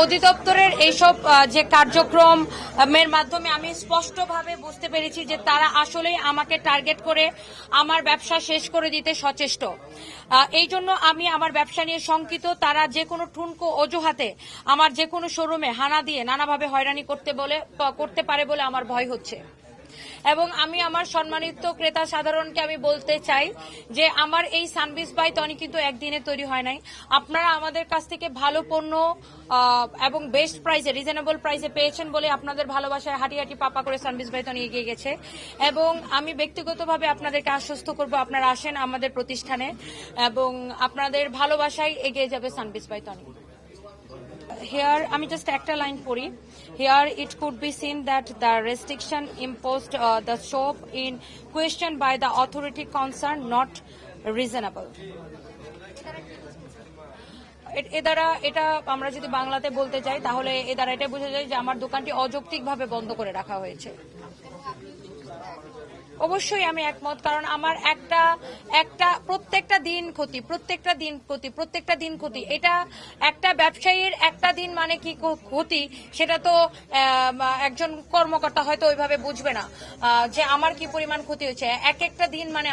অধিদপ্তরের এইসব যে কার্যক্রমের মাধ্যমে আমি স্পষ্টভাবে বুঝতে পেরেছি যে তারা আসলেই আমাকে টার্গেট করে আমার ব্যবসা শেষ করে দিতে সচেষ্ট। এই জন্য আমি আমার ব্যবসা নিয়ে শঙ্কিত। তারা যে কোনো ঠুনকো অজুহাতে আমার যে কোনো শোরুমে হানা দিয়ে নানাভাবে হয়রানি করতে পারে বলে আমার ভয় হচ্ছে। এবং আমি আমার সম্মানিত ক্রেতা সাধারণকে আমি বলতে চাই যে আমার এই সানবিজ বাই টনি কিন্তু একদিনে তৈরি হয় নাই। আপনারা আমাদের কাছ থেকে ভালো পণ্য এবং বেস্ট প্রাইসে, রিজনেবল প্রাইসে পেয়েছেন বলে আপনাদের ভালোবাসায় হাঁটি হাঁটি পাপা করে সানবিজ বাই টনি এগিয়ে গেছে। এবং আমি ব্যক্তিগতভাবে আপনাদেরকে আশ্বস্ত করব, আপনারা আসেন আমাদের প্রতিষ্ঠানে এবং আপনাদের ভালোবাসায় এগিয়ে যাবে সানবিজ বাই টনি। Here, আমি just একটা লাইন পড়ি। Here it could be seen that the restriction imposed the shop in question by the authority concerned not reasonable. এ দ্বারা এটা আমরা যদি বাংলাতে বলতে চাই তাহলে এ দ্বারা এটা বোঝা যায় যে আমার দোকানটি অযৌক্তিকভাবে বন্ধ করে রাখা হয়েছে। অবশ্যই আমি একমত, কারণ আমার প্রত্যেকটা দিন ক্ষতি। এটা একটা ব্যবসায়ীর একটা দিন মানে কি ক্ষতি, সেটা তো একজন কর্মকর্তা হয়তো ওইভাবে বুঝবে না যে আমার কি পরিমাণ ক্ষতি হয়েছে। এক একটা দিন মানে